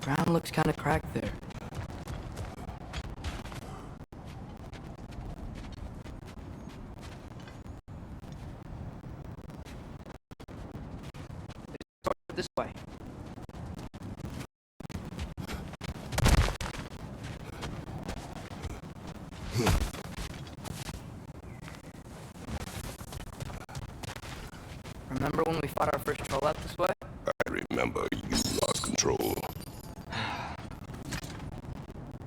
Ground looks kind of cracked there. This way. Remember when we fought our first troll out this way? I remember you lost control.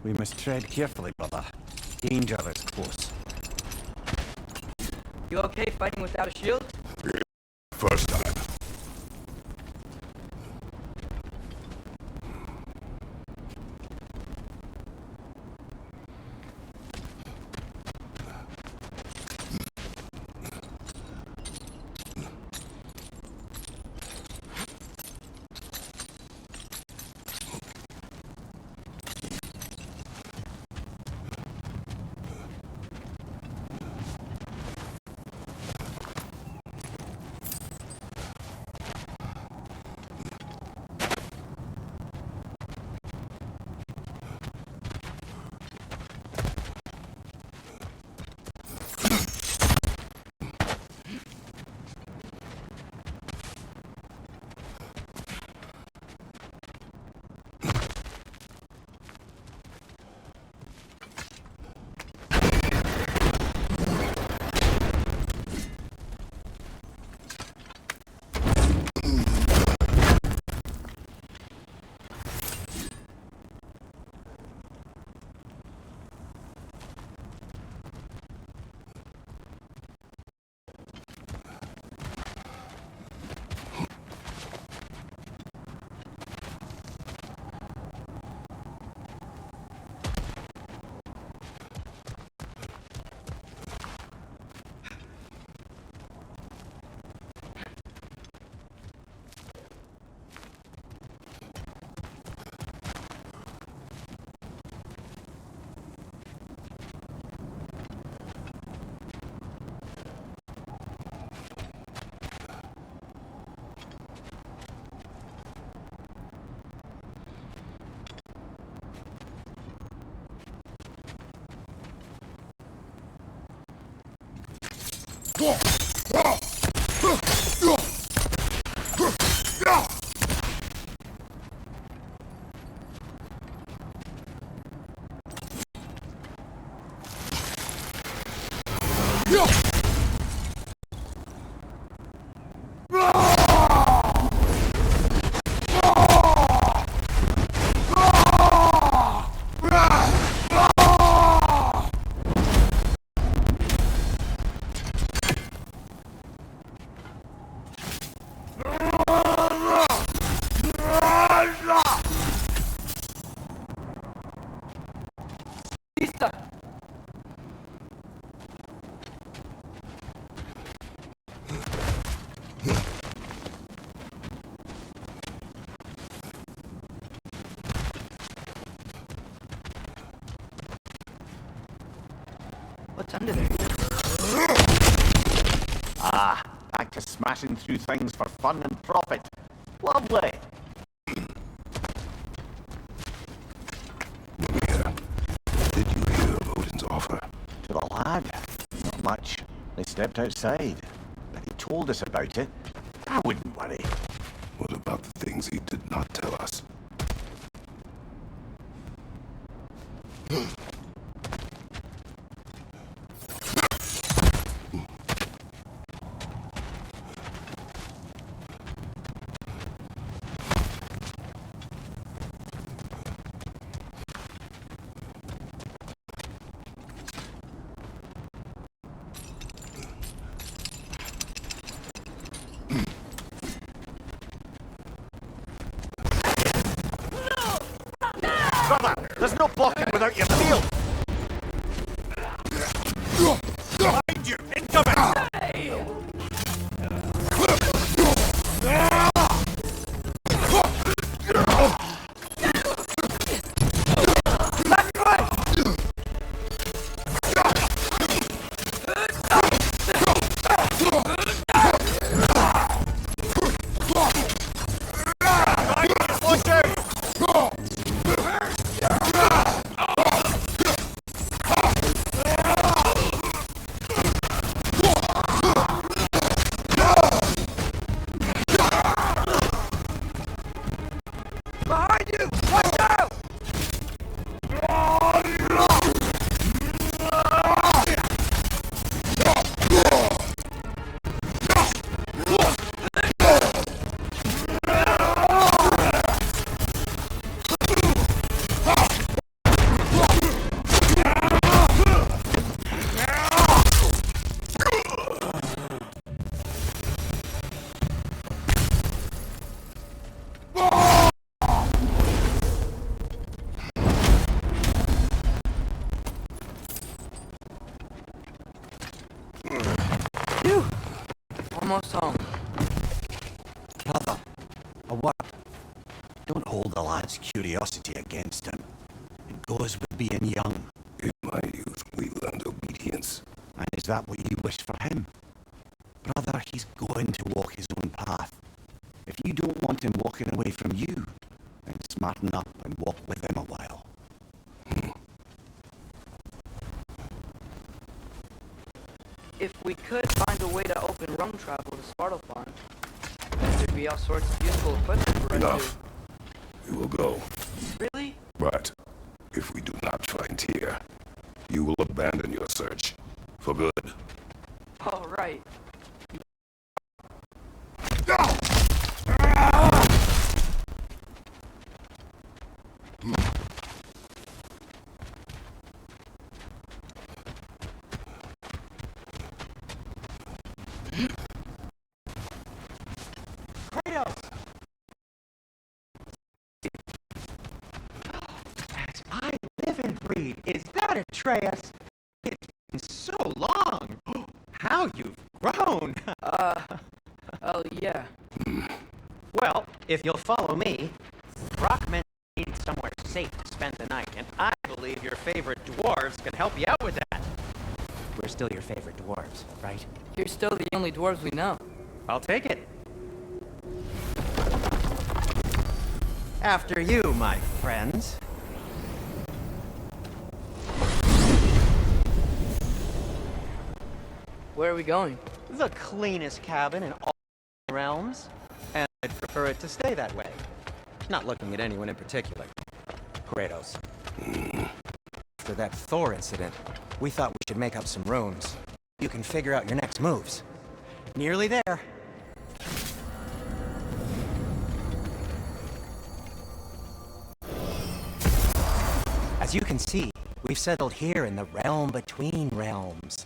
We must tread carefully, brother. Danger is close. You okay fighting without a shield? First time. What's under there? Ah, back to smashing through things for fun and profit. Lovely. Did you hear of Odin's offer? To the lad? Not much. They stepped outside. But he told us about it. I wouldn't worry. What about the things he did not tell us? Brother, there's no blocking without your shield. Behind you! Incoming! Watch out! brother. A word. Don't hold the lad's curiosity against him. It goes with being young. In my youth, we learned obedience. And is that what you wish for him? Brother, he's going to walk his own path. If you don't want him walking away from you, then smarten up and walk with him a while. If we could find a way to open rum travel to Svartalfheim, there'd be all sorts of useful equipment for us Enough. We will go. to... Really? But if we do not find Tyr, you will abandon your search. For good. All right. Kratos! As I live and breathe, is that Atreus? It's been so long. How you've grown. Oh, yeah. Well, if you'll follow me, Brockman needs somewhere safe to spend the night, and I believe your favorite dwarves can help you out with that. We're still your favorite dwarves, right? You're still the only dwarves we know. I'll take it. After you, my friends. Where are we going? The cleanest cabin in all realms, and I'd prefer it to stay that way. Not looking at anyone in particular. Kratos. After that Thor incident, we thought we should make up some runes. You can figure out your next moves. Nearly there. As you can see, we've settled here in the realm between realms.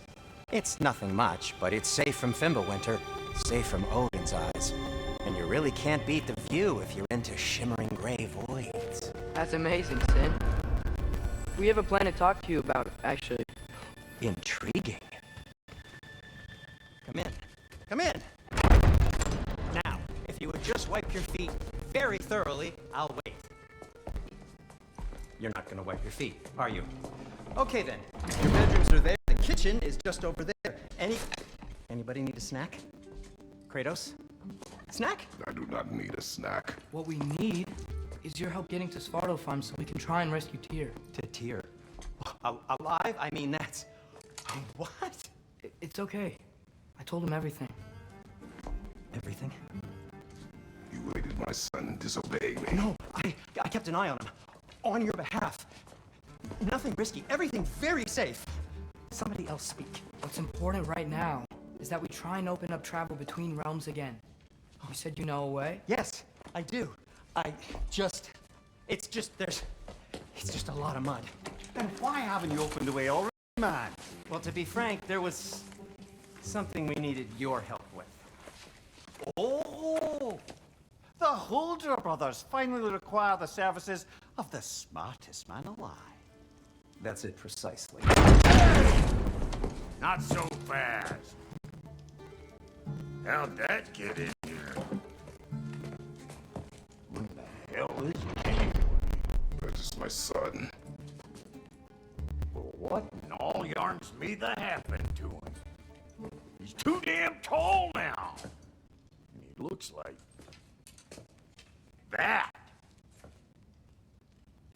It's nothing much, but it's safe from Fimbulwinter, safe from Odin's eyes. And you really can't beat the view if you're into shimmering gray voids. That's amazing, Sin. We have a plan to talk to you about, actually. Intriguing. Come in. Come in! Now, if you would just wipe your feet very thoroughly, I'll wait. You're not gonna wipe your feet, are you? Okay then. Your bedrooms are there. The kitchen is just over there. Anybody need a snack? Kratos? Snack? I do not need a snack. What we need is your help getting to Svartalfheim so we can try and rescue Tyr. To Tyr. Alive? I mean, that's... What? It's okay. I told him everything. Everything? You aided my son disobeying me. No, I kept an eye on him. On your behalf. Nothing risky. Everything very safe. Somebody else speak. What's important right now is that we try and open up travel between realms again. You said you know a way? Yes, I do. It's just a lot of mud. Then why haven't you opened the way already, man? Well, to be frank, there was something we needed your help with. Oh! The Holder brothers finally require the services of the smartest man alive. That's it precisely. Not so fast. How'd that get in here? What the hell is it anyway? That is my son. Well, what in all yarns me that happened to him? He's too damn tall now. And he looks like that.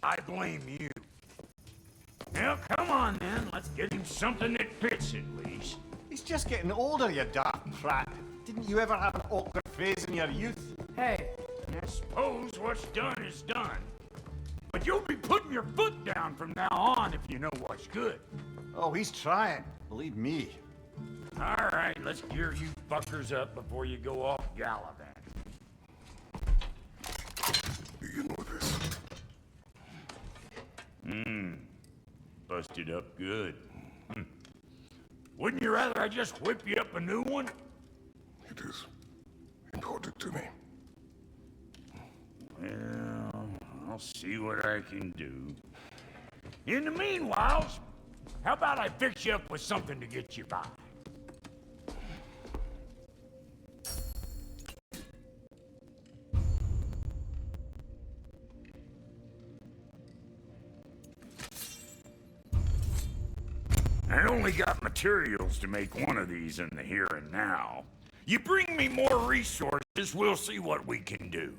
I blame you. Now, come on then. Let's get him something that fits at least. He's just getting older, you daft prat. Didn't you ever have an awkward phase in your youth? Hey, I suppose what's done is done. But you'll be putting your foot down from now on if you know what's good. Oh, he's trying. Believe me. All right, let's gear you fuckers up before you go off gallivanting. Begin with this. Busted up good. Wouldn't you rather I just whip you up a new one? It is important to me. Well, I'll see what I can do. In the meanwhile, how about I fix you up with something to get you by? I only got materials to make one of these in the here and now. You bring me more resources, we'll see what we can do.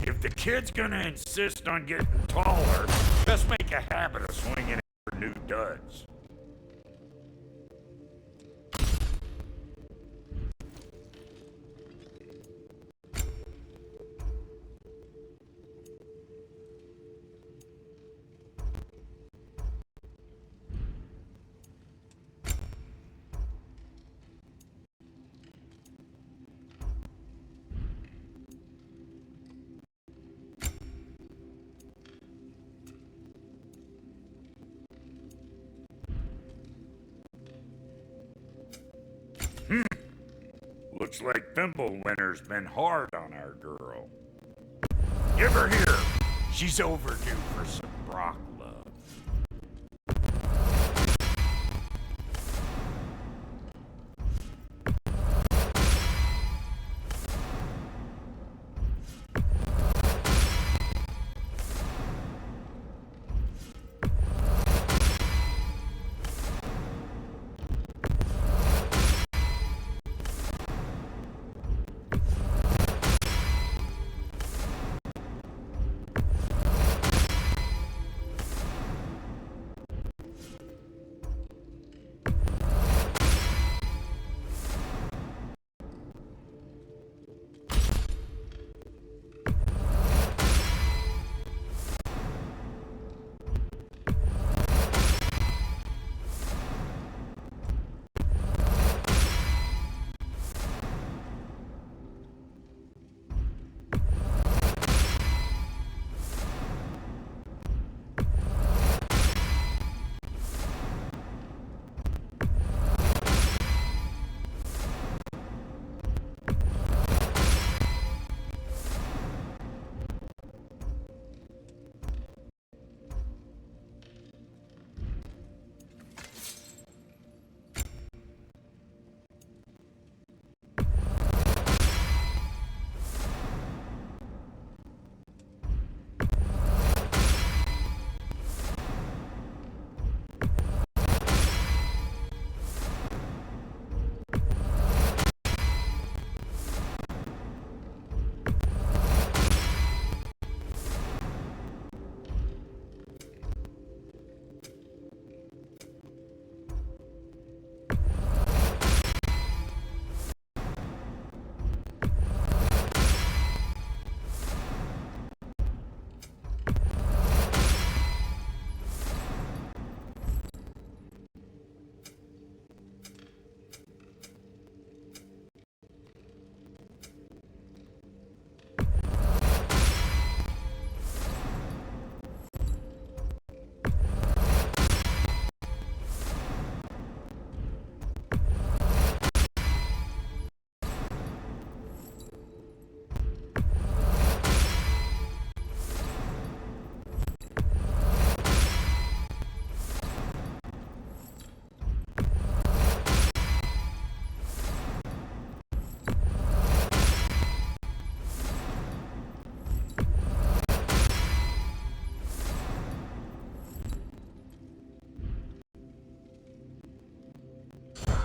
If the kid's gonna insist on getting taller, best make a habit of swinging it for new duds. Looks like Thimblewinter's been hard on our girl. Give her here. She's overdue for some Brock love.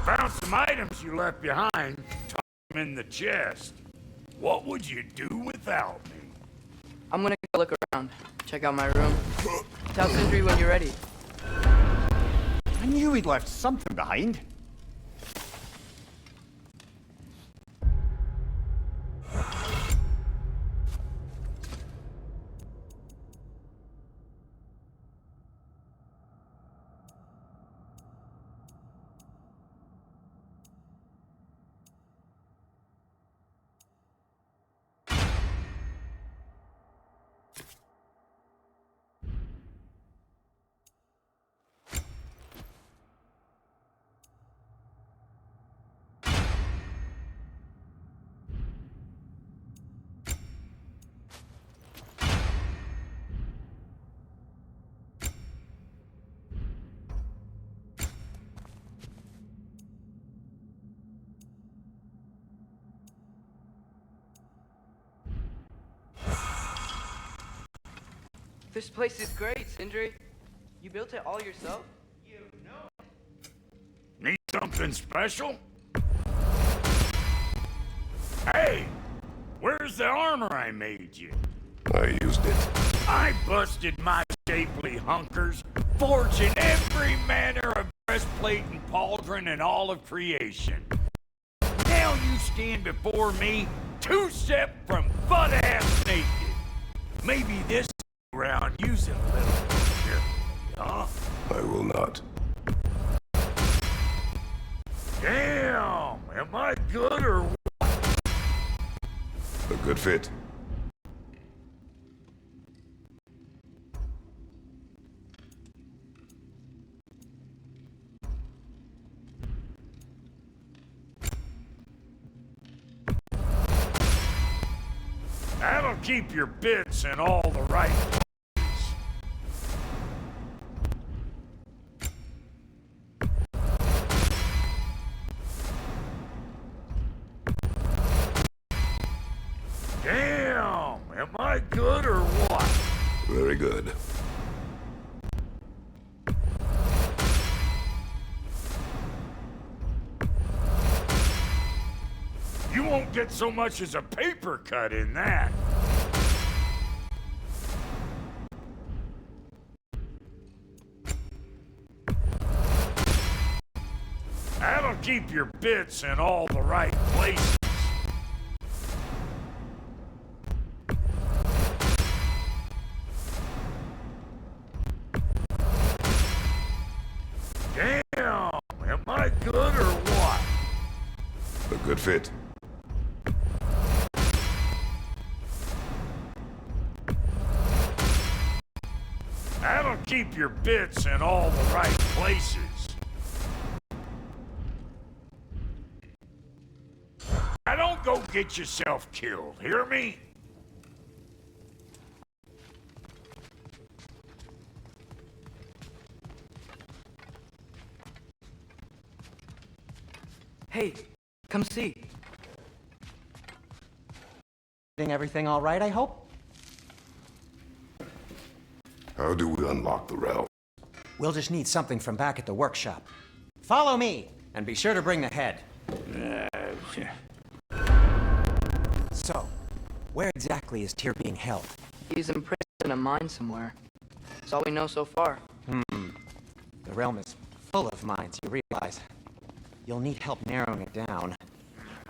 Found some items you left behind, tucked them in the chest. What would you do without me? I'm gonna go look around. Check out my room. Tell Sindri when you're ready. I knew he'd left something behind. This place is great, Sindri. You built it all yourself? Need something special? Hey! Where's the armor I made you? I used it. I busted my shapely hunkers, forging every manner of breastplate and pauldron in all of creation. Now you stand before me, two-step from butt-ass naked. Maybe this round use it a little more carefully, huh? I will not. Damn! Am I good or what? A good fit. That'll keep your bits in all the right places. Damn! Am I good or what? Very good. You won't get so much as a paper cut in that. That'll keep your bits in all the right places. Damn! Am I good or what? A good fit. That'll keep your bits in all the right places. Now don't go get yourself killed, hear me? Hey, come see. Everything all right, I hope? How do we unlock the realm? We'll just need something from back at the workshop. Follow me, and be sure to bring the head. So, where exactly is Tyr being held? He's imprisoned in a mine somewhere. That's all we know so far. The realm is full of mines, you realize. You'll need help narrowing it down.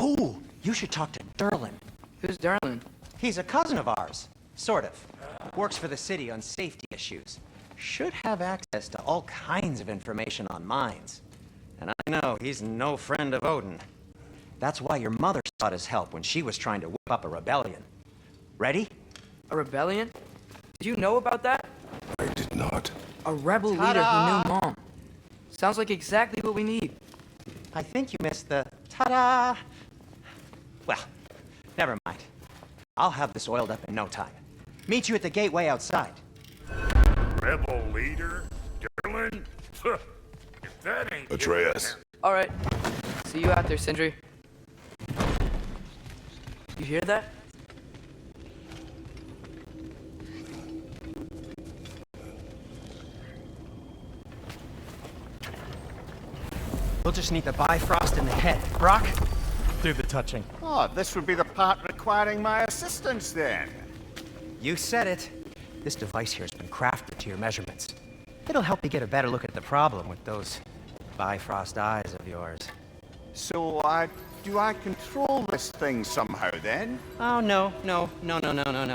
Ooh, you should talk to Derlin. Who's Darlin? He's a cousin of ours. Sort of. Works for the city on safety issues. Should have access to all kinds of information on mines. And I know he's no friend of Odin. That's why your mother sought his help when she was trying to whip up a rebellion. Ready? A rebellion? Did you know about that? I did not. A rebel leader who knew Mom. Sounds like exactly what we need. I think you missed the ta-da! Well, never mind. I'll have this oiled up in no time. Meet you at the gateway outside. Rebel leader? Derlin? If that ain't... Atreus. Alright. See you out there, Sindri. You hear that? We'll just need the Bifrost in the head. Brock, do the touching. Oh, this would be the part requiring my assistance then. You said it. This device here has been crafted to your measurements. It'll help you get a better look at the problem with those Bifrost eyes of yours. So, do I control this thing somehow then? Oh, no.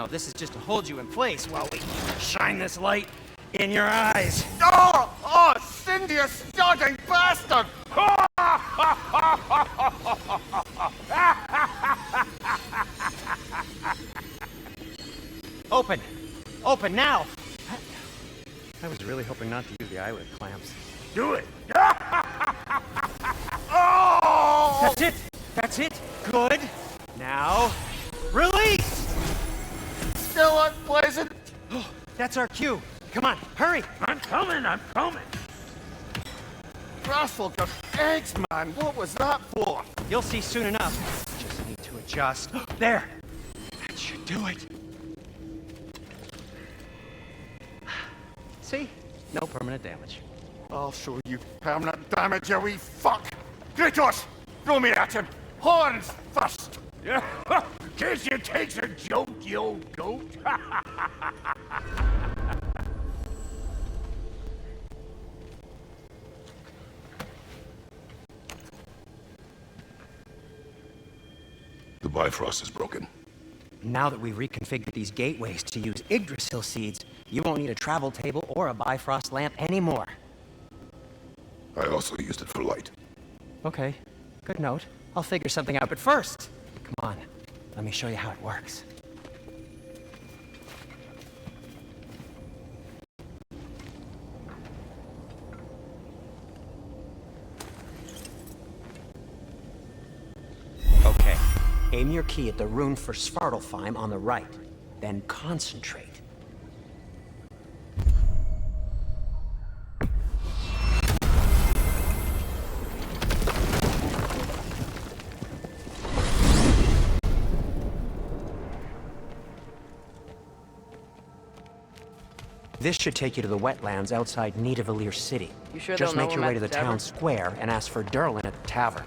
This is just to hold you in place while we shine this light in your eyes. Oh, Cindy, you starting bastard! Open! Open now! I was really hoping not to use the eyelid clamps. Do it! Oh! That's it! That's it! Good! Now, release! Still unpleasant. That's our cue. Come on, hurry! I'm coming! Russell, got eggs, man. What was that for? You'll see soon enough. Just need to adjust. There! That should do it. See? No permanent damage. I'll show you permanent damage, you wee fuck! Kratos! Throw me at him! Horns first! Yeah, guess you takes a joke, you old goat. The Bifrost is broken. Now that we've reconfigured these gateways to use Yggdrasil seeds, you won't need a travel table or a Bifrost lamp anymore. I also used it for light. Okay, good note. I'll figure something out, but first, come on, let me show you how it works. Okay, aim your key at the rune for Svartalfheim on the right, then concentrate. This should take you to the wetlands outside Nidavellir City. You sure Just they'll know make your him way at to the the town tavern? square and ask for Durlin at the tavern.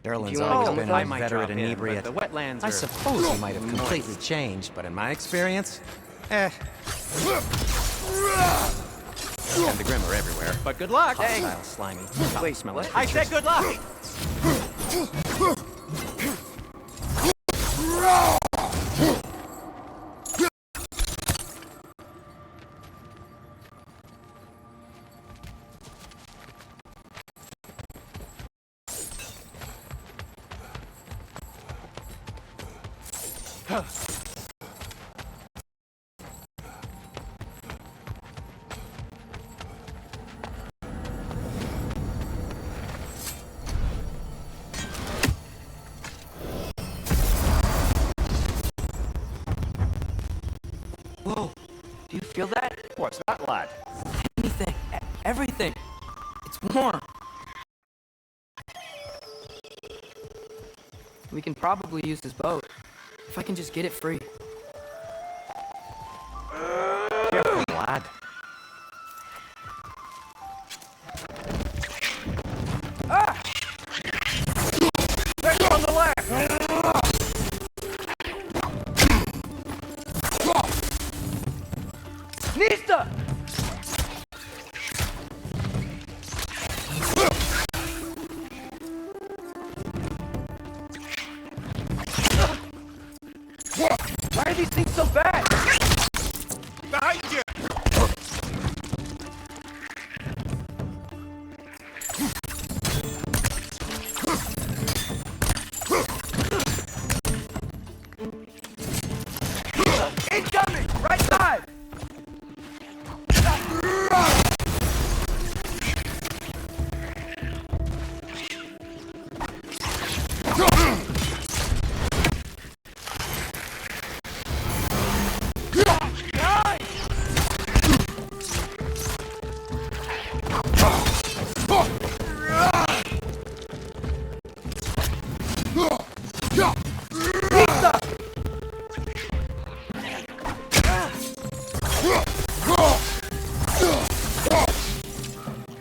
Durlin's you wanna always come been with us? my veteran inebriate. The wetlands I are suppose he might have completely changed, but in my experience, And the Grim are everywhere. But good luck! Hostile, slimy, foul-smelling what? I said good luck! Whoa, do you feel that? What's that, lad? Anything, everything. It's warm. We can probably use this boat, if I can just get it free. Careful, lad. There's on the left! Nista! Why are these things so bad? Behind you! Incoming! Right side!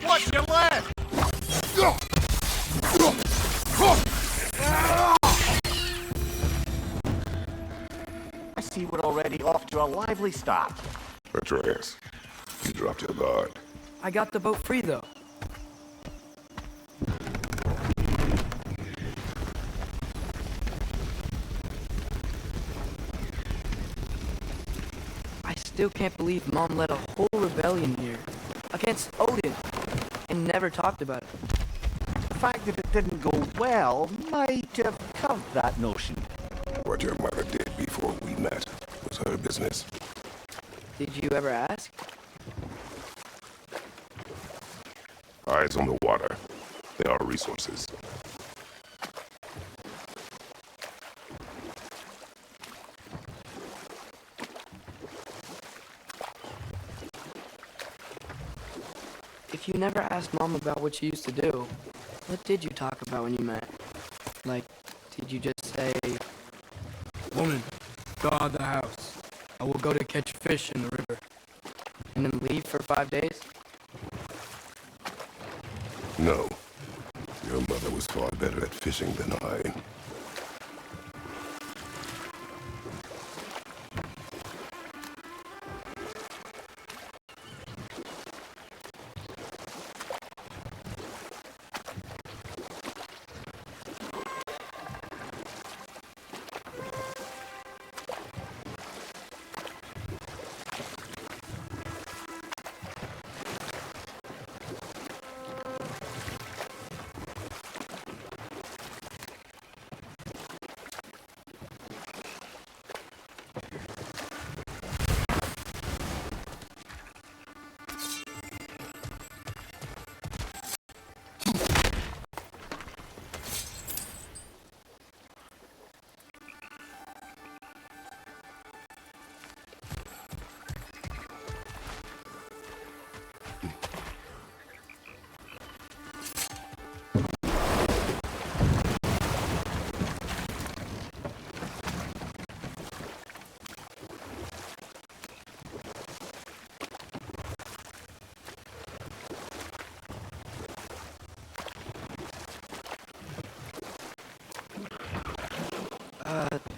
Watch your left! I see we're already off to a lively start. Atreus, you dropped your guard. I got the boat free though. I still can't believe Mom led a whole rebellion here against Odin and never talked about it. The fact that it didn't go well might have curved that notion. What your mother did before we met was her business. Did you ever ask? Eyes on the water. There are resources. If you never asked Mom about what she used to do, what did you talk about when you met? Like, did you just say, "Woman, guard the house. I will go to catch fish in the river," and then leave for 5 days? No. Your mother was far better at fishing than I.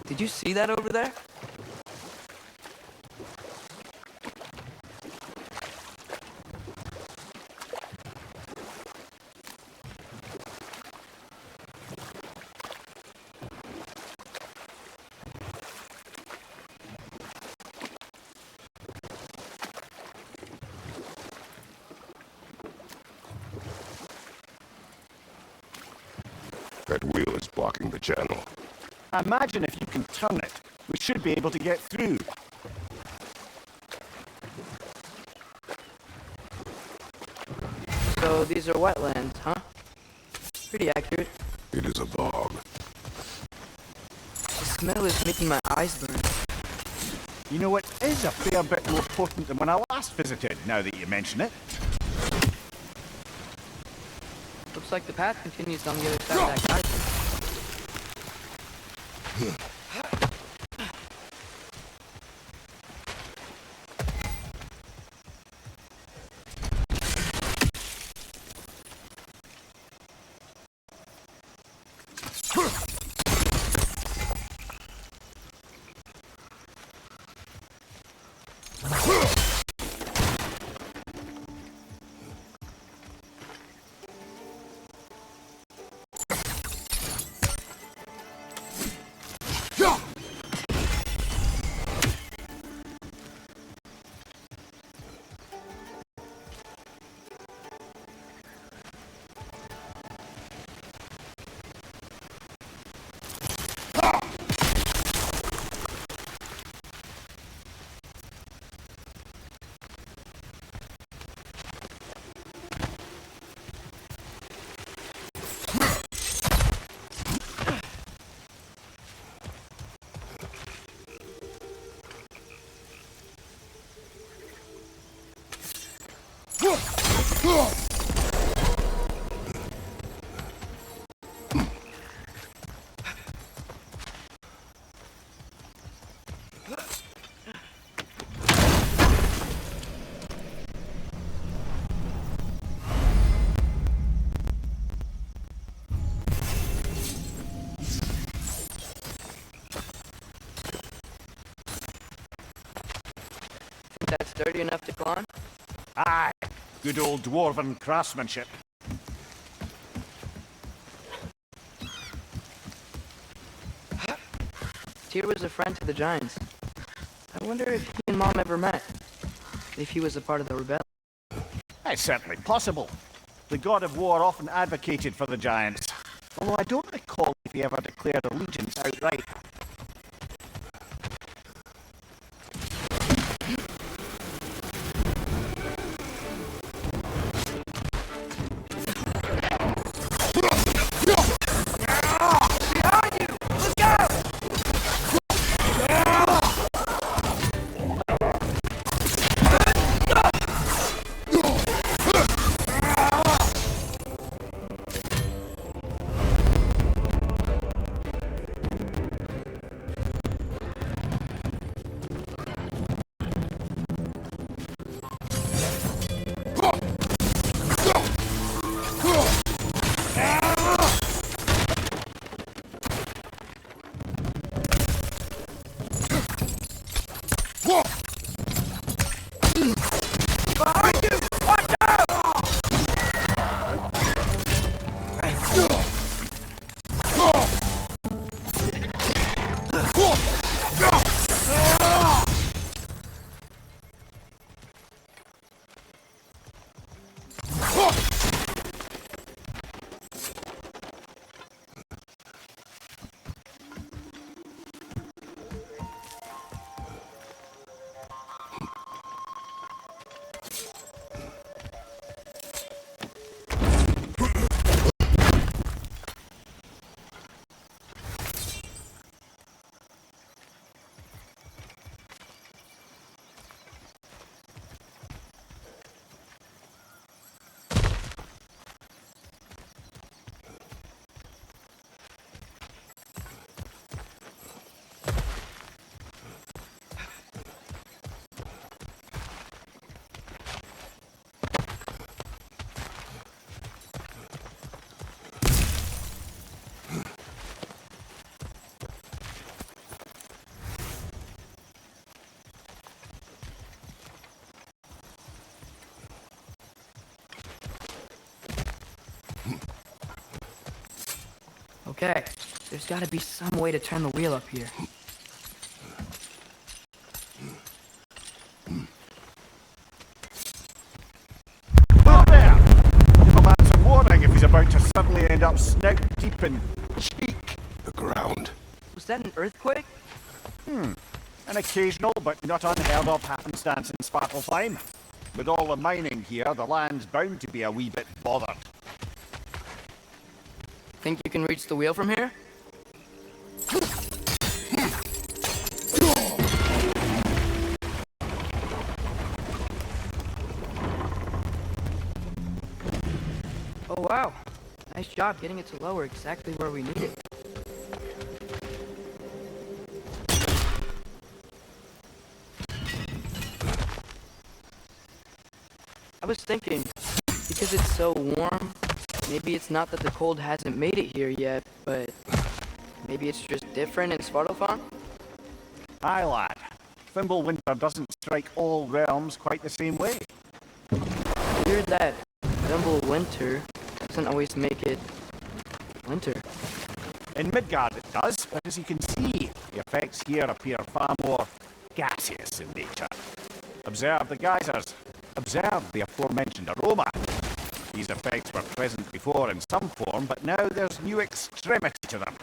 Did you see that over there? That wheel is blocking the channel. I imagine if you can turn it, we should be able to get through. So these are wetlands, huh? Pretty accurate. It is a bog. The smell is making my eyes burn. You know, it is a fair bit more potent than when I last visited, now that you mention it. Looks like the path continues on the other side of that geyser. That's dirty enough to climb? Aye, good old dwarven craftsmanship. Tyr was a friend to the Giants. I wonder if he and Mom ever met. If he was a part of the rebellion. It's certainly possible. The God of War often advocated for the Giants, although I don't recall if he ever declared allegiance outright. Okay, there's gotta be some way to turn the wheel up here. Well there! Give a man some warning if he's about to suddenly end up snout deep in cheek. The ground. Was that an earthquake? An occasional but not unheard of happenstance in Svartalfheim. With all the mining here, the land's bound to be a wee bit bothered. Think you can reach the wheel from here? Oh wow, nice job getting it to lower exactly where we need it. I was thinking, because it's so warm, maybe it's not that the cold hasn't made it here yet, but maybe it's just different in Svartalfheim? Aye, lad. Fimbulwinter doesn't strike all realms quite the same way. Weird that Fimbulwinter doesn't always make it winter. In Midgard it does, but as you can see, the effects here appear far more gaseous in nature. Observe the geysers. Observe the aforementioned aroma. These effects were present before in some form, but now there's new extremity to them.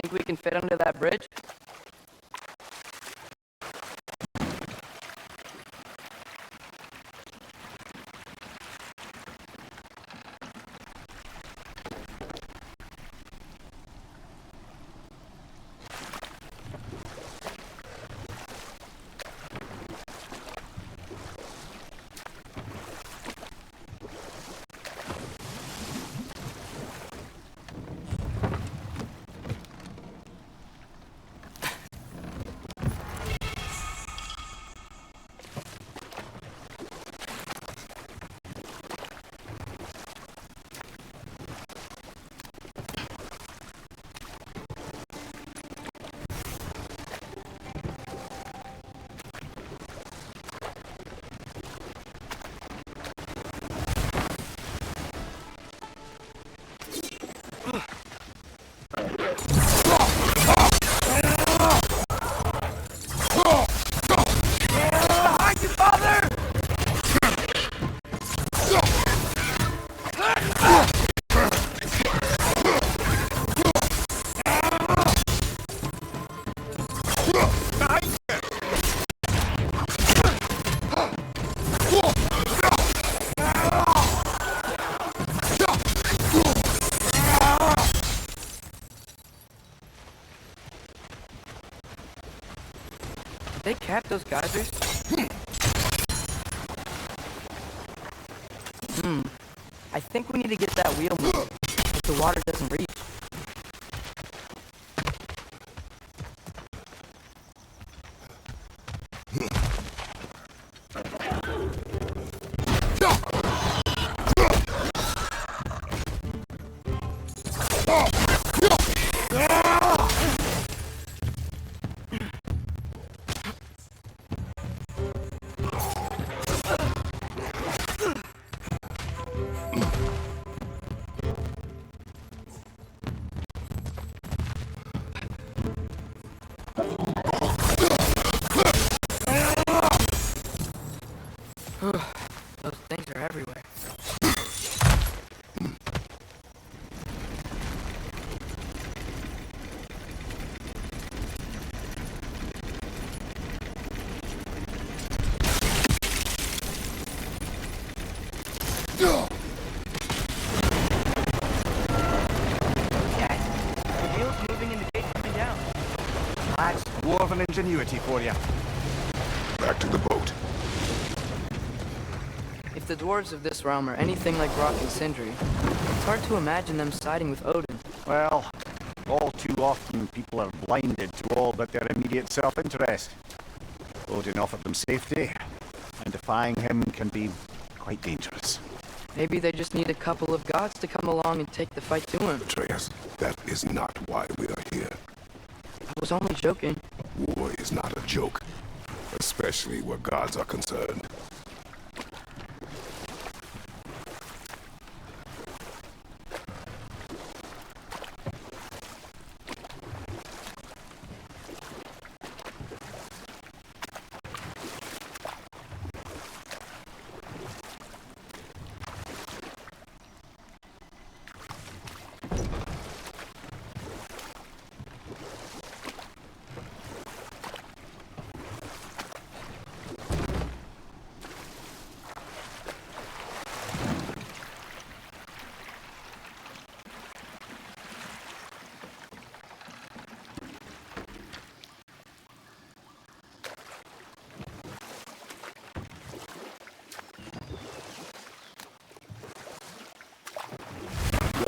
Think we can fit under that bridge? They cap those geysers? I think we need to get that wheel moving if the water doesn't reach. Those things are everywhere. Yes, the wheel's moving and the gate's coming down. That's dwarven ingenuity for you. Back to the boat. If the dwarves of this realm are anything like Rock and Sindri, it's hard to imagine them siding with Odin. Well, all too often people are blinded to all but their immediate self-interest. Odin offered them safety, and defying him can be quite dangerous. Maybe they just need a couple of gods to come along and take the fight to him. Atreus, that is not why we are here. I was only joking. War is not a joke, especially where gods are concerned.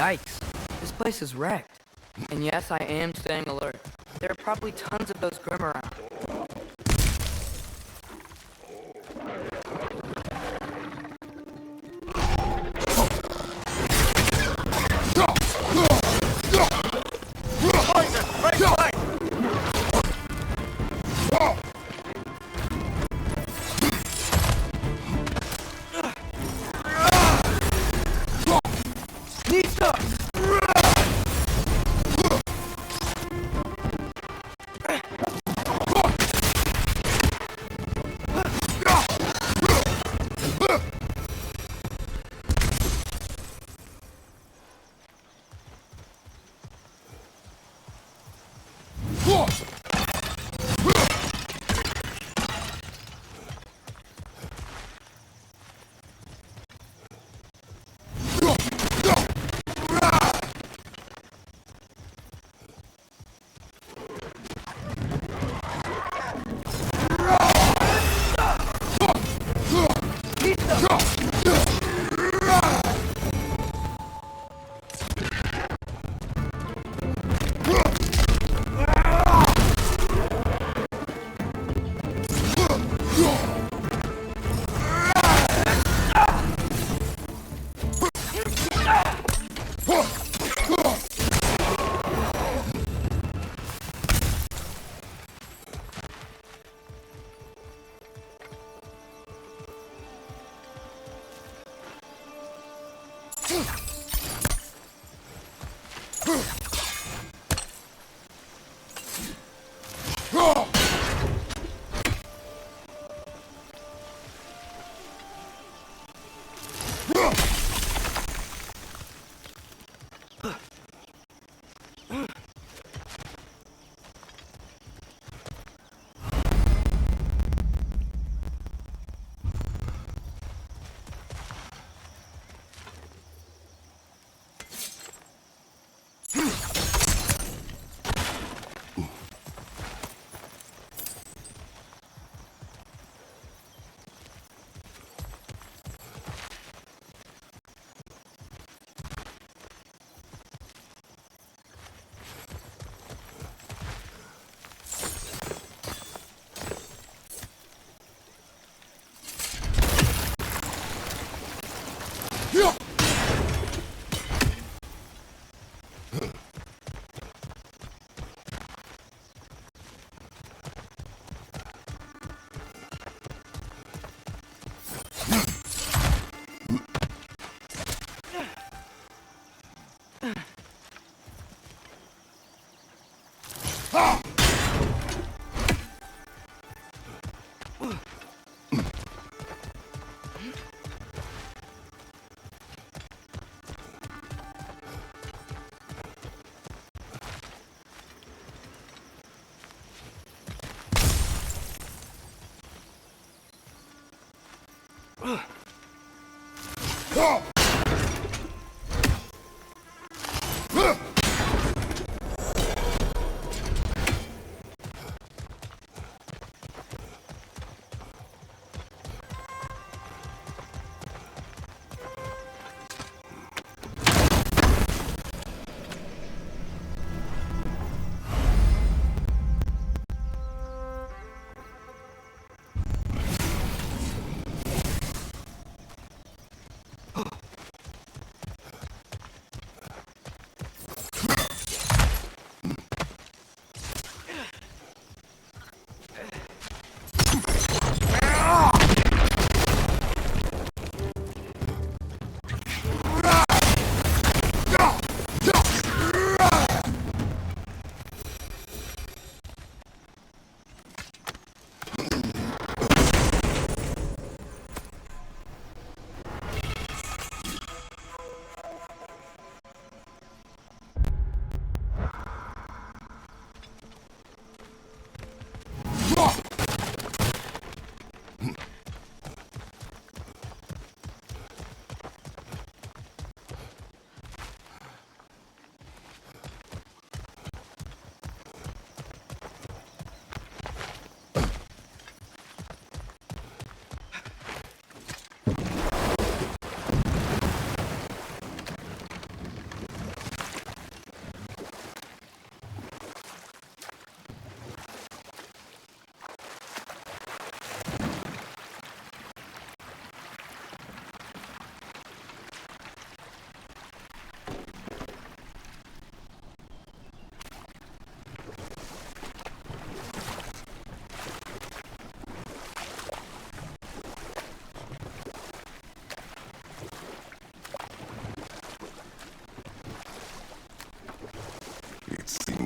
Yikes. This place is wrecked. And yes, I am staying alert. There are probably tons of those Grim around.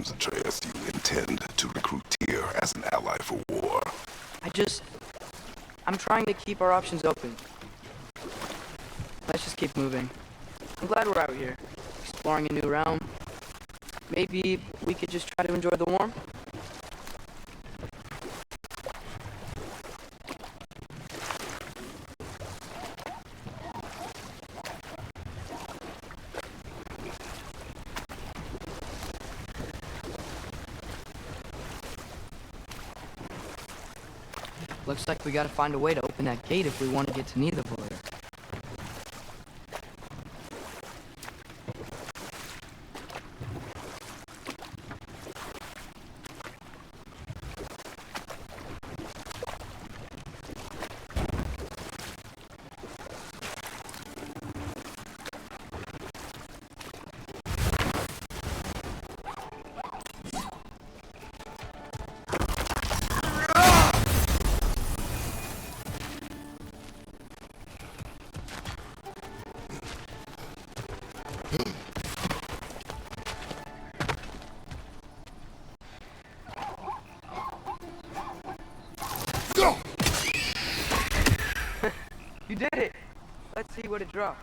seems, Atreus, you intend to recruit Tyr as an ally for war. I'm trying to keep our options open. Let's just keep moving. I'm glad we're out here, exploring a new realm. Maybe we could just try to enjoy the warmth? Looks like we gotta find a way to open that gate if we want to get to Nidavellir. You did it! Let's see what it dropped.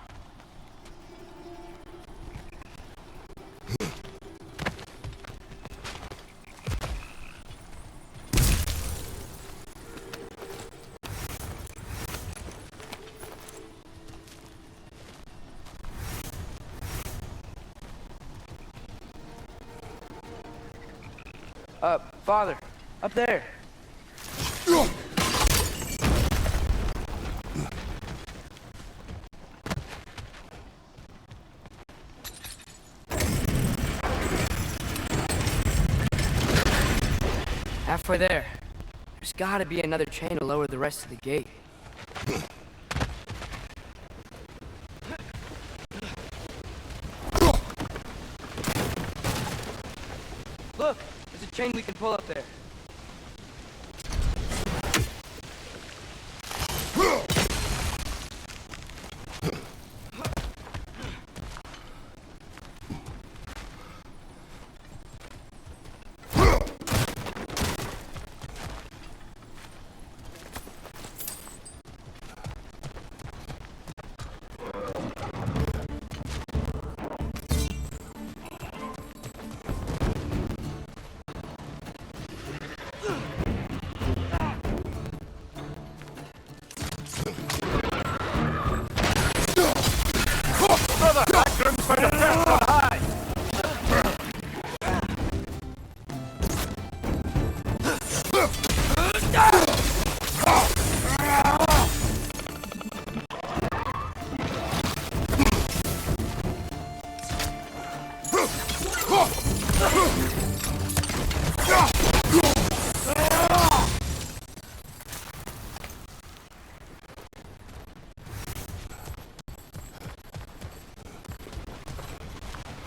Father, up there. Halfway there. There's gotta be another chain to lower the rest of the gate. Look! There's a chain we can pull up there.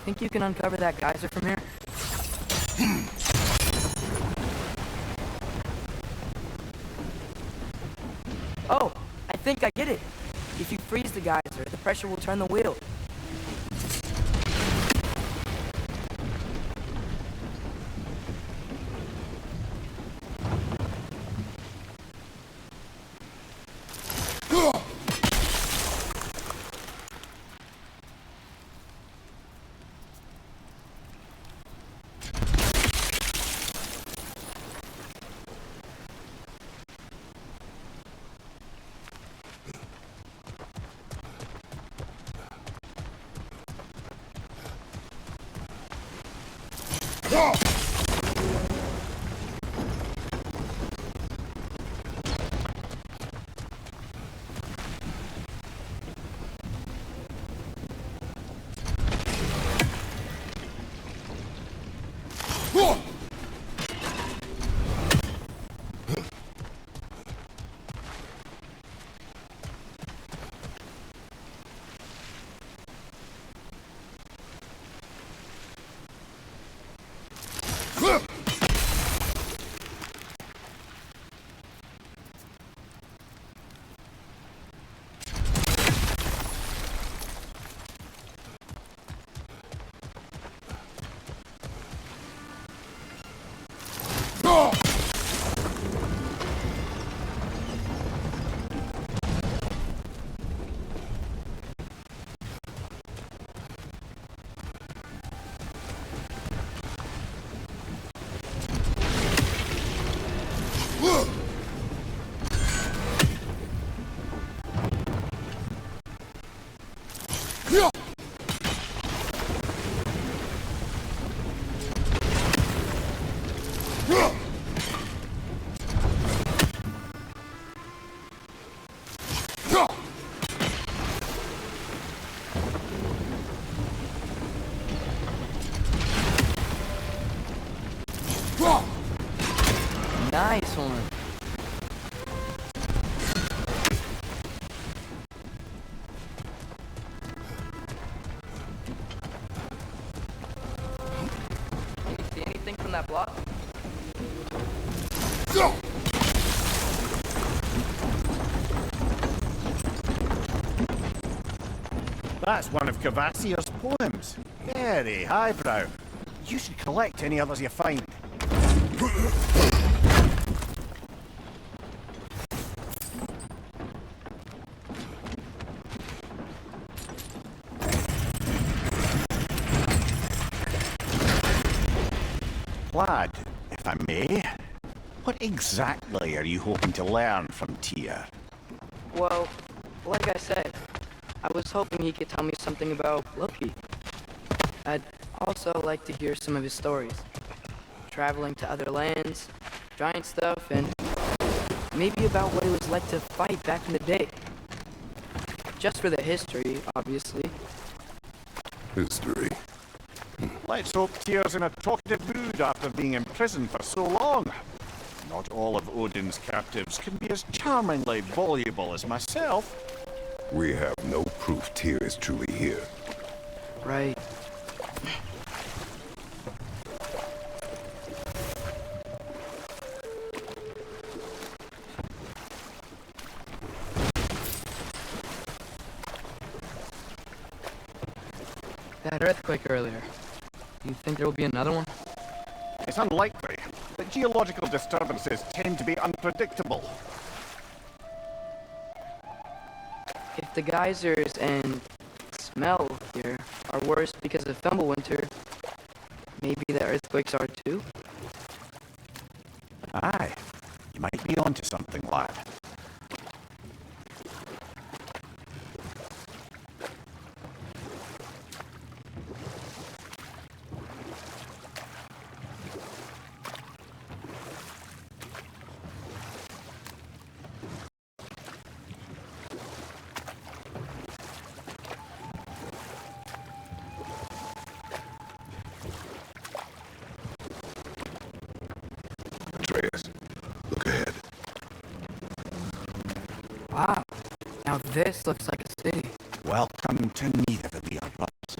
Think you can uncover that geyser from here? Oh, I think I get it. If you freeze the geyser, the pressure will turn the wheel. that block? Go! That's one of Cavassier's poems. Very highbrow. You should collect any others you find. Lad, if I may, what exactly are you hoping to learn from Tyr? Well, like I said, I was hoping he could tell me something about Loki. I'd also like to hear some of his stories. Traveling to other lands, giant stuff, and maybe about what it was like to fight back in the day. Just for the history, obviously. History. Let's hope Tyr's in a talkative mood after being imprisoned for so long. Not all of Odin's captives can be as charmingly voluble as myself. We have no proof Tyr is truly here. Right. That earthquake earlier. You think there will be another one? It's unlikely, but geological disturbances tend to be unpredictable. If the geysers and smell here are worse because of Fimbulwinter, maybe the earthquakes are too? Aye, you might be onto something, lad. Atreus, look ahead. Wow. Now this looks like a city. Welcome to Nidavellir, brothers.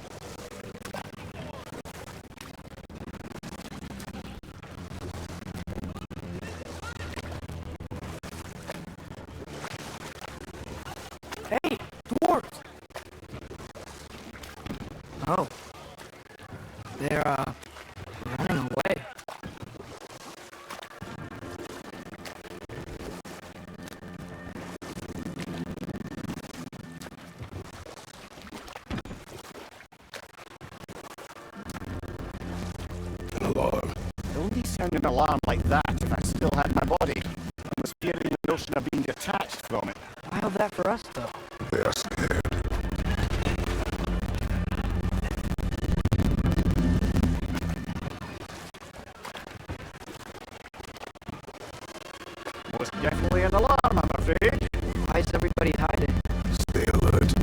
Hey, dwarves! Oh. They're, running away. An alarm. I'd only sound an alarm like that if I still had my body. I was fearing the notion of being detached from it. Why that for us, though? They are scared. Most definitely an alarm, I'm afraid. Why is everybody hiding? Stay alert.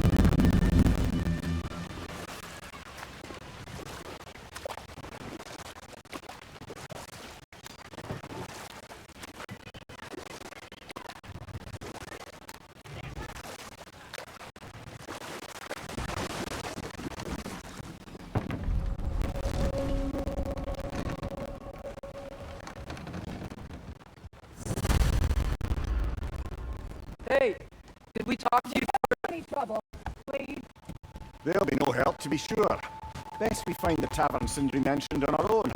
Hey, did we talk to you? There'll be no help, to be sure. Best we find the tavern Sindri mentioned on our own.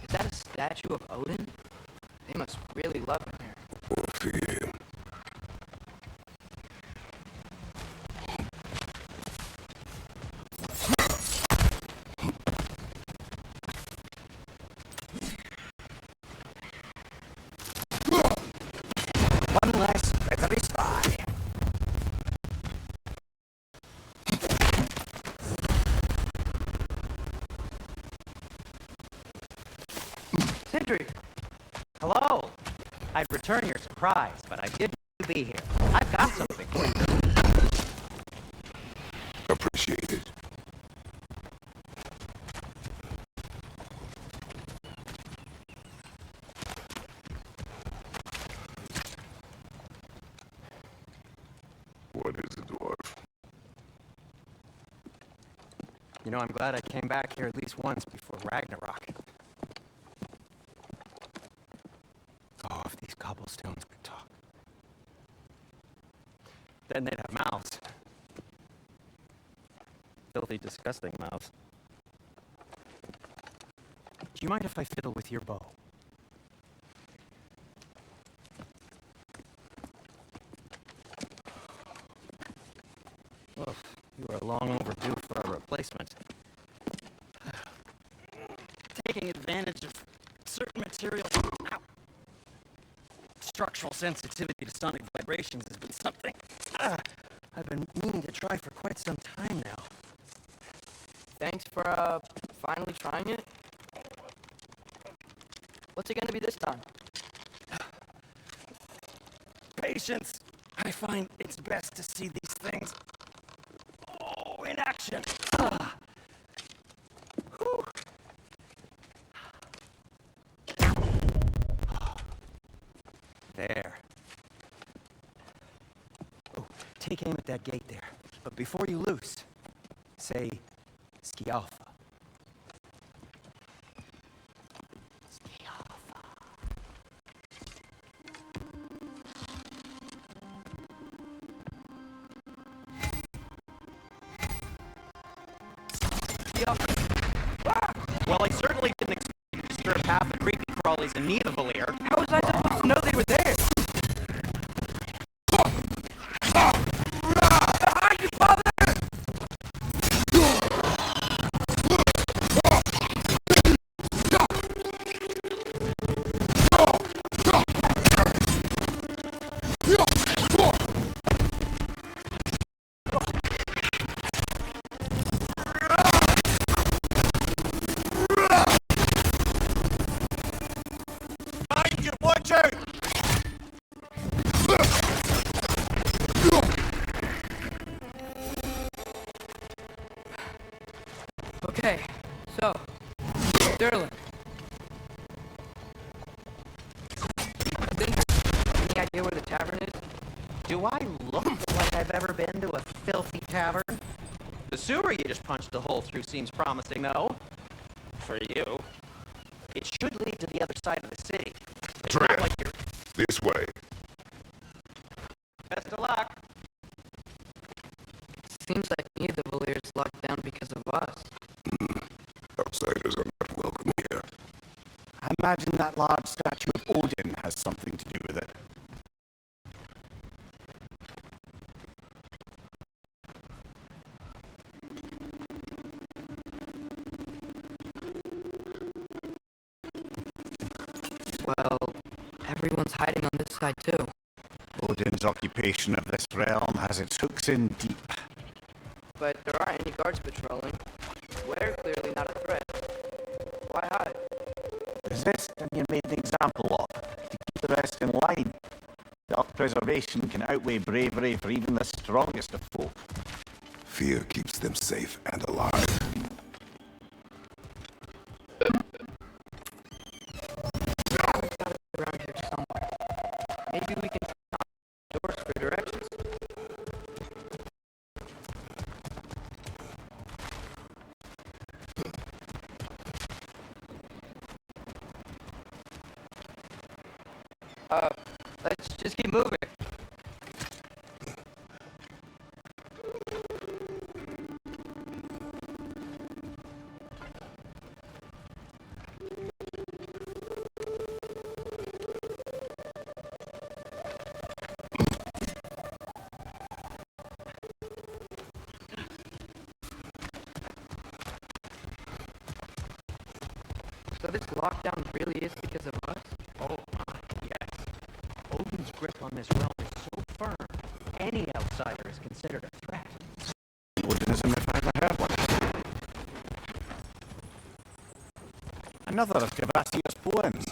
Is that a statue of Odin? They must really love him here. Or fear him. One less feathery spy. Sindri, I'd return your surprise, but I didn't be here. I've got something for you. Appreciate it. What is it, dwarf? You know, I'm glad I came back here at least once before Ragnarok. Oh, if these cobblestones could talk. Then they'd have mouths. Filthy, disgusting mouths. Do you mind if I fiddle with your bow? Oof, you are long overdue for a replacement. Taking advantage of certain materials. Ow. Structural sensitivity to sonic vibrations has been something I've been meaning to try for quite some time now. Thanks for, finally trying it. What's it gonna be this time? Patience! I find it's best to see these things, in action. Whew. There. Oh, take aim at that gate there. But before you loose, say, Skialfa. Skialfa. Well, I certainly didn't expect you to disturb half the creepy crawlies in need of a lair. How was I supposed to know they were there? Okay, so, Sterling. Any idea where the tavern is? Do I look like I've ever been to a filthy tavern? The sewer you just punched a hole through seems promising, though. For you. It should lead to the other side of the city. It's not Trev, like you're... this way. Best of luck. Seems like neither of the lairs locked down because of us. Outsiders are not welcome here. I imagine that large statue of Odin has something to do with it. Well, everyone's hiding on this side too. Odin's occupation of this realm has its hooks in deep. But there aren't any guards patrolling. We're clearly not a threat. Why hide? Resist and you're made an example of, to keep the rest in line. Self-preservation can outweigh bravery for even the strongest of folk. Fear keeps them safe and alive. Around here somewhere. Maybe we can find doors for directions. Let's just keep moving. So this lockdown really is because of us? Oh my, yes. Odin's grip on this realm is so firm, any outsider is considered a threat. Odinism if I ever heard one. Another of Kvasir's poems.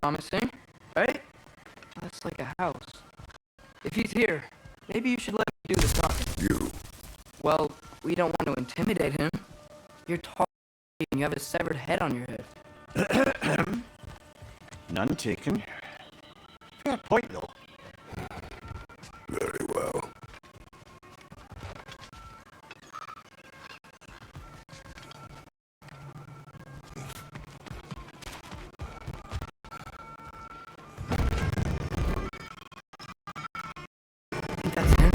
promising, right? That's like a house. If he's here, maybe you should let me do the talking. You. Well, we don't want to intimidate him. You're tall and you have a severed head on your head. None taken. Fair point, though. Very well. I think that's him.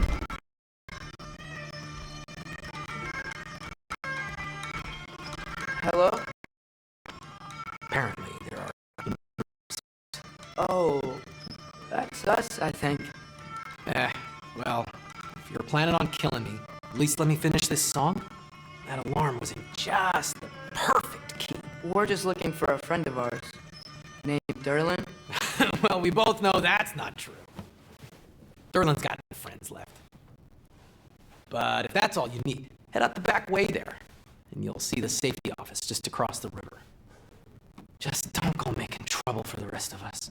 Hello? Apparently, there are. Oh, that's us, I think. Well, if you're planning on killing me, at least let me finish this song. That alarm was in just the perfect key. We're just looking for a friend of ours named Derlin. Well, we both know that's not true. Derlin's got no friends left. But if that's all you need, head out the back way there, and you'll see the safety office just across the river. Just don't go making trouble for the rest of us.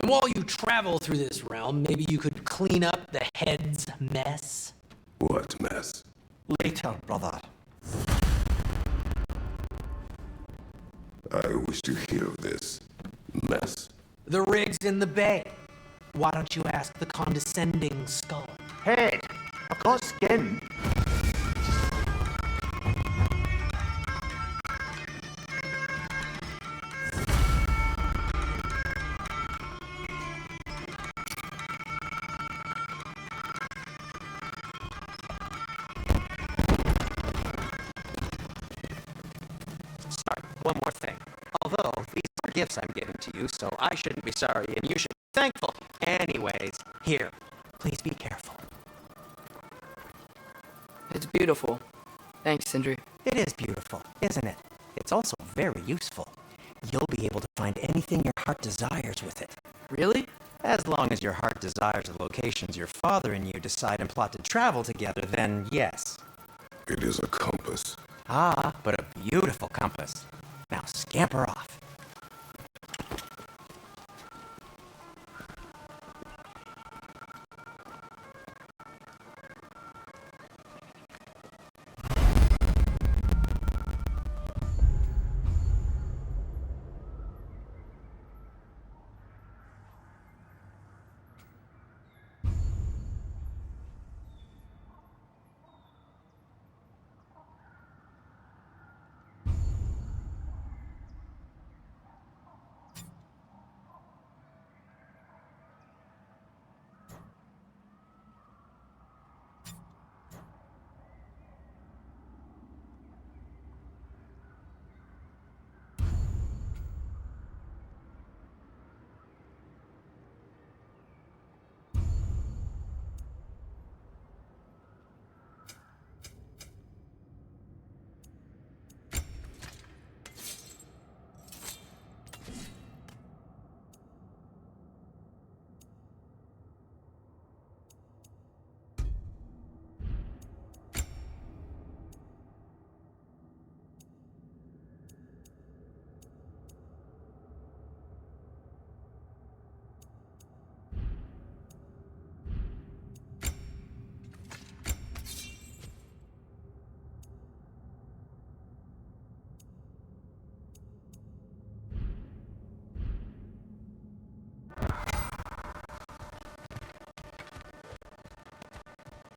And while you travel through this realm, maybe you could clean up the head's mess. What mess? Later, brother. I wish to hear of this mess. The rig's in the bay. Why don't you ask the condescending skull? Head! I've got skin. Sorry, one more thing. Although, these are gifts I'm giving to you, so I shouldn't be sorry, and you should be thankful. Anyways, here, please be careful. It's beautiful. Thanks, Sindri. It is beautiful, isn't it? It's also very useful. You'll be able to find anything your heart desires with it. Really? As long as your heart desires the locations your father and you decide and plot to travel together, then yes. It is a compass. Ah, but a beautiful compass. Now scamper off.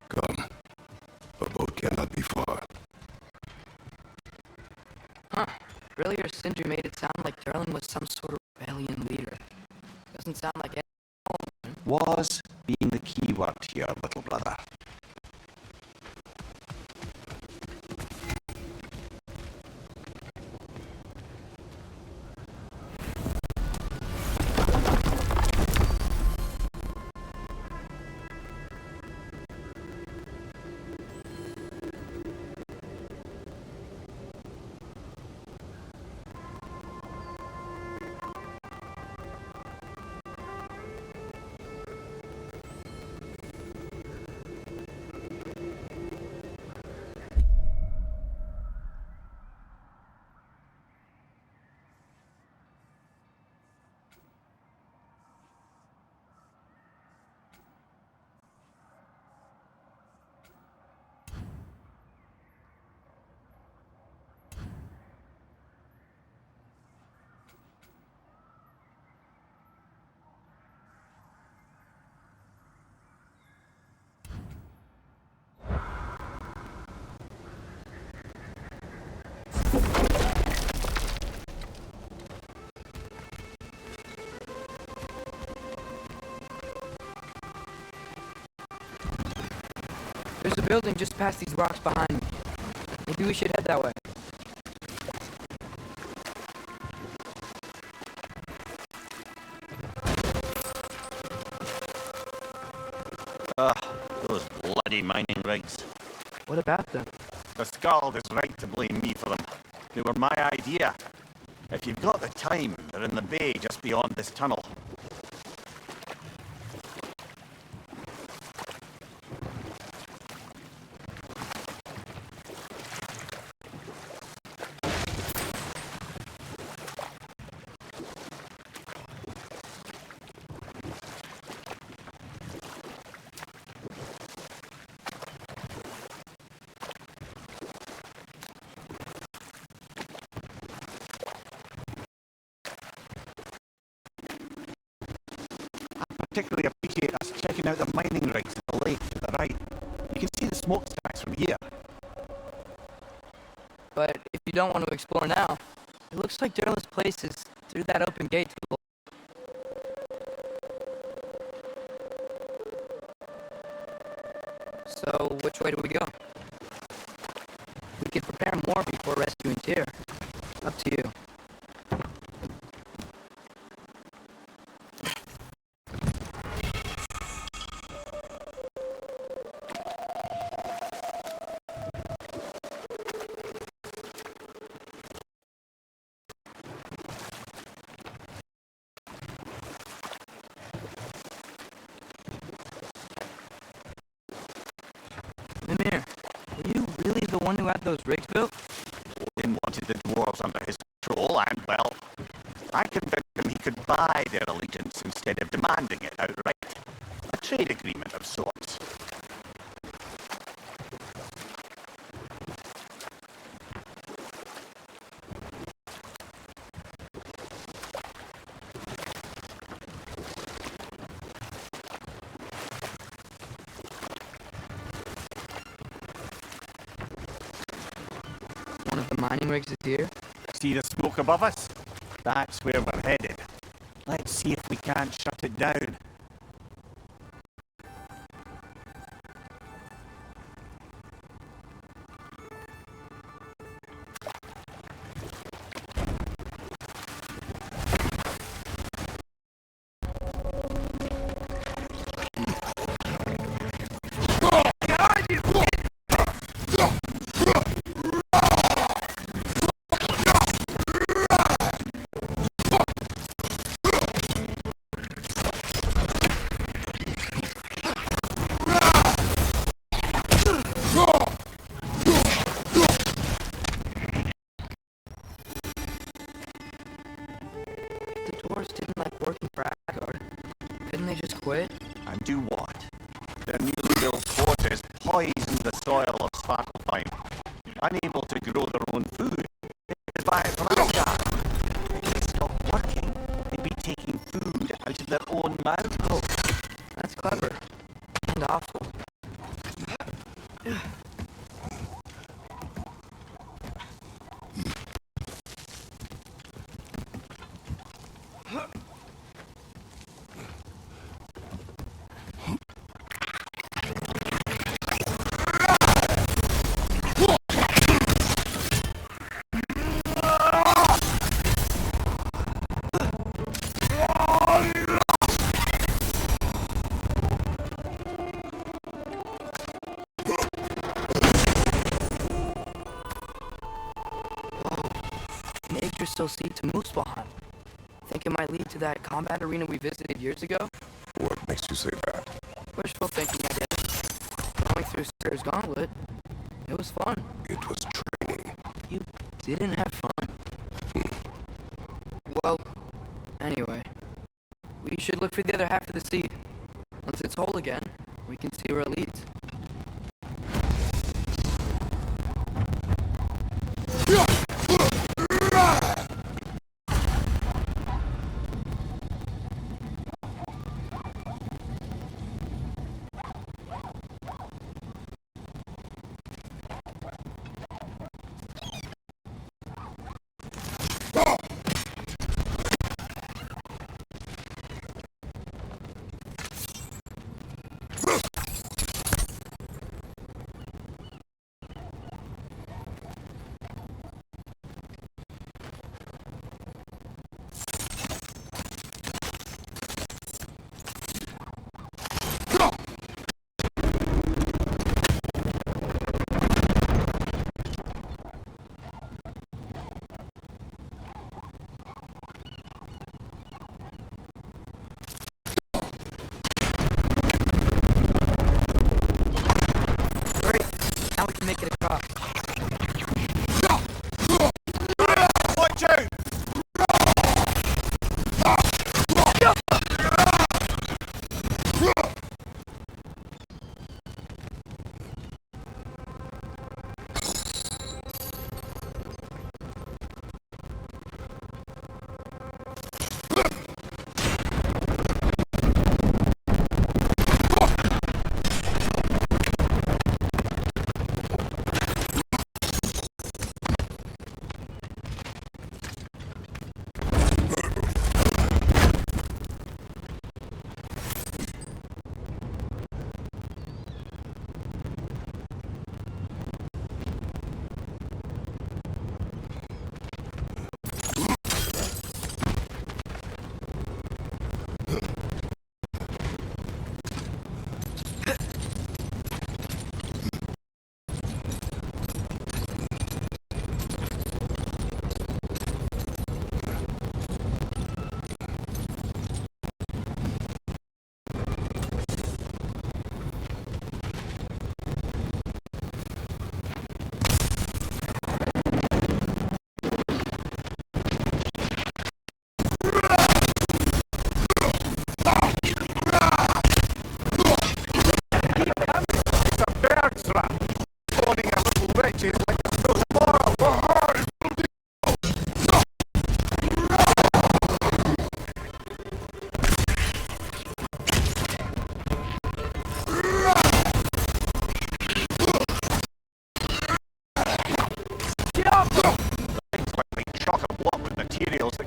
Come. A boat cannot be far. Huh. Earlier, Sindri made it sound like Derlin was some sort of rebellion leader. Doesn't sound like it. Was being the key word here, little brother. There's a building just past these rocks behind me. Maybe we should head that way. Those bloody mining rigs. What about them? The Skald is right to blame me for them. They were my idea. If you've got the time, they're in the bay just beyond this tunnel. Particularly appreciate us checking out the mining rigs at the lake to the right. You can see the smokestacks from here. But if you don't want to explore now, it looks like Derlin's place is through that open gate to the left. So, which way do we go? We could prepare more before rescuing Tyr. Up to you. Mimir, were you really the one who had those rigs built? Odin wanted the dwarves under his control, and well, I convinced him he could buy their allegiance instead of demanding it outright. A trade agreement of sorts. One of the mining rigs is here? See the smoke above us? That's where we're headed. Let's see if we can't shut it down. Didn't like working for Asgard. Couldn't they just quit? And do what? Their newly built quarters poisoned the soil of Svartalfheim. Unable to grow their own food, they buy it from Asgard. If they stopped working, they'd be taking food out of their own mouths. Oh, that's clever. And awful. Nature still seed to Muspelheim. Think it might lead to that combat arena we visited years ago? What makes you say that? Wishful thinking, I guess. Going through Sir's Gauntlet, it was fun. It was training. You didn't have fun. Well, anyway, we should look for the other half of the seed. Once it's whole again, we can see where it leads.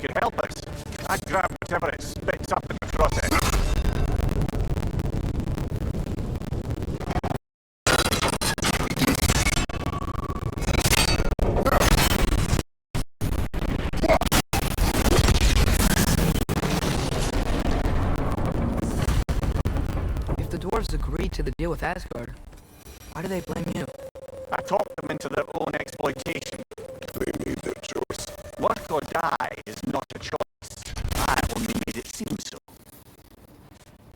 could help us. I'd grab whatever it spits up in the process. If the dwarves agreed to the deal with Asgard, why do they blame you? I talked them into their own exploitation. They made their choice. Work or die is not a choice. I only made it seem so.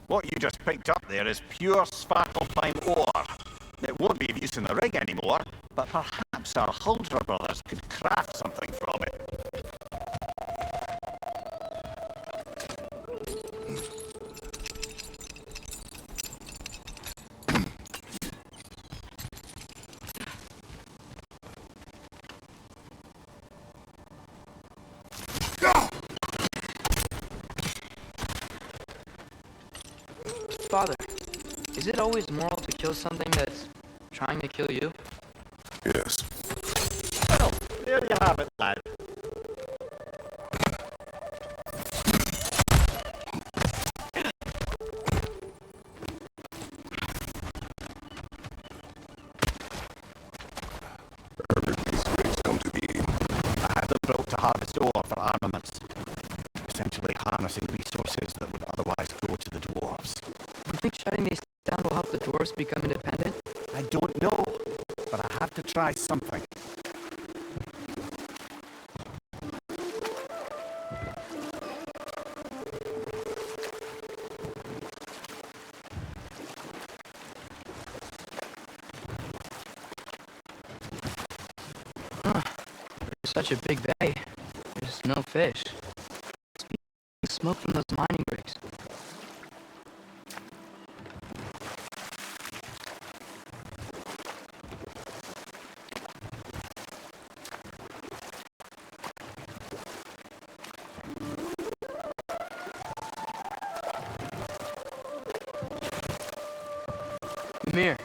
What you just picked up there is pure Svartalfheim ore. It won't be of use in the rig anymore, but perhaps our Huldra brothers could craft something from it. Father, is it always moral to kill something that's trying to kill you? Yes. Well, there you have it, lad. How did these things come to be? I had them built to harvest ore for armaments, essentially harnessing resources that would otherwise go to the dwarves. You think shutting these down will help the dwarves become independent? I don't know, but I have to try something. It's such a big bay. There's no fish. It's smoke from those mining rigs. Mir,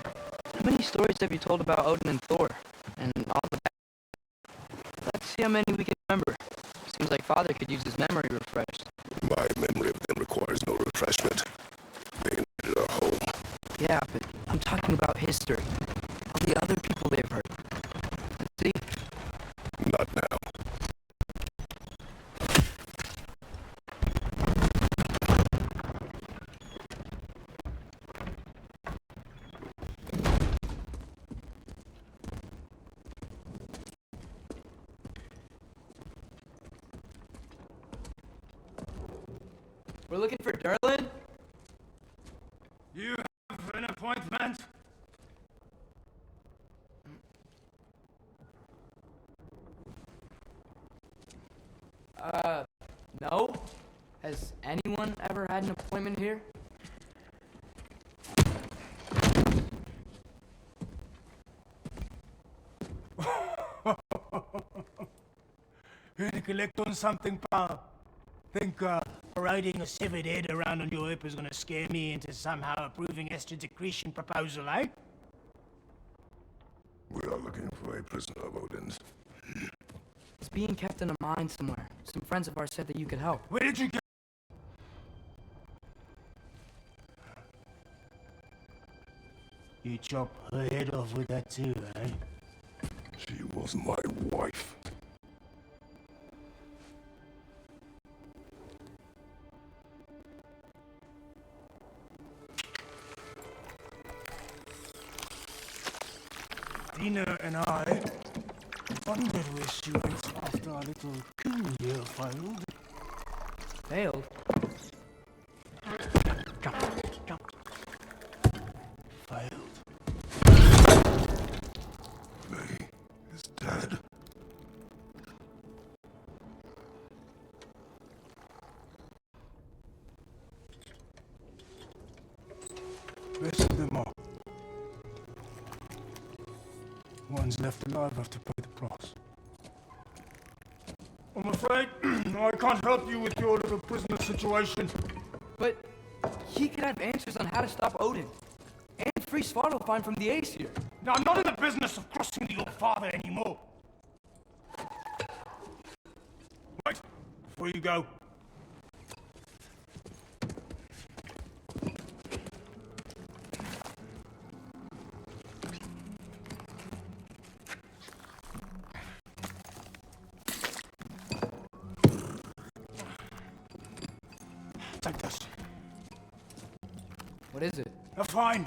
how many stories have you told about Odin and Thor? And all the... Let's see how many we can remember. Seems like Father could use his memory refreshed. My memory of them requires no refreshment. They invaded our home. Yeah, but I'm talking about history. All the other people they've hurt. Let's see. Not now. We're looking for Durlin? You have an appointment? No? Has anyone ever had an appointment here? Here to collect on something, pal. Think, parading a severed head around on your hip is gonna scare me into somehow approving Esther's accretion proposal, eh? We are looking for a prisoner of Odin's. It's being kept in a mine somewhere. Some friends of ours said that you could help. Where did you get... You chop her head off with that too, eh? She was my wife. Dina and I wondered where she went after our little coup here failed. Failed? Jump. Failed. May is dead. Rest of them are. One's left alive have to pay the price. I'm afraid I can't help you with your little prisoner situation. But he could have answers on how to stop Odin. And free Svartalfheim from the Aesir. Now, I'm not in the business of crossing to your father anymore. Wait, before you go. Take this. What is it? A fine.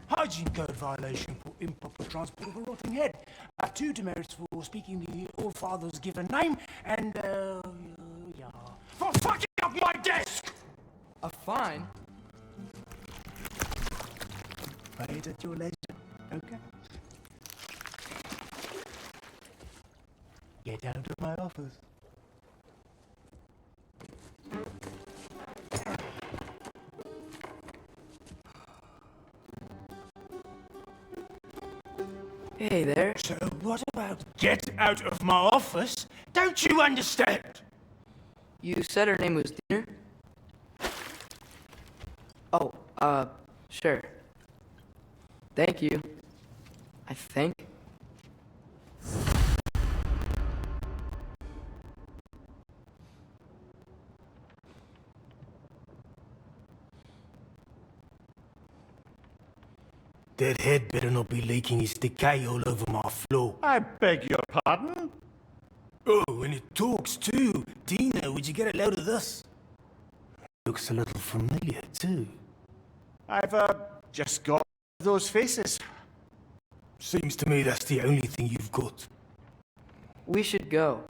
Hygiene code violation for improper transport of a rotting head. 2 demerits for speaking the All-Father's given name, and, yeah. For fucking up my desk! A fine? Pay it at your leisure, okay? Get out of my office. Hey there. So what about get out of my office? Don't you understand? You said her name was Diener? Oh, sure. Thank you. I think. That head better not be leaking his decay all over my floor. I beg your pardon? Oh, and it talks too. Dina, would you get it louder thus? Looks a little familiar too. I've, just got those faces. Seems to me that's the only thing you've got. We should go.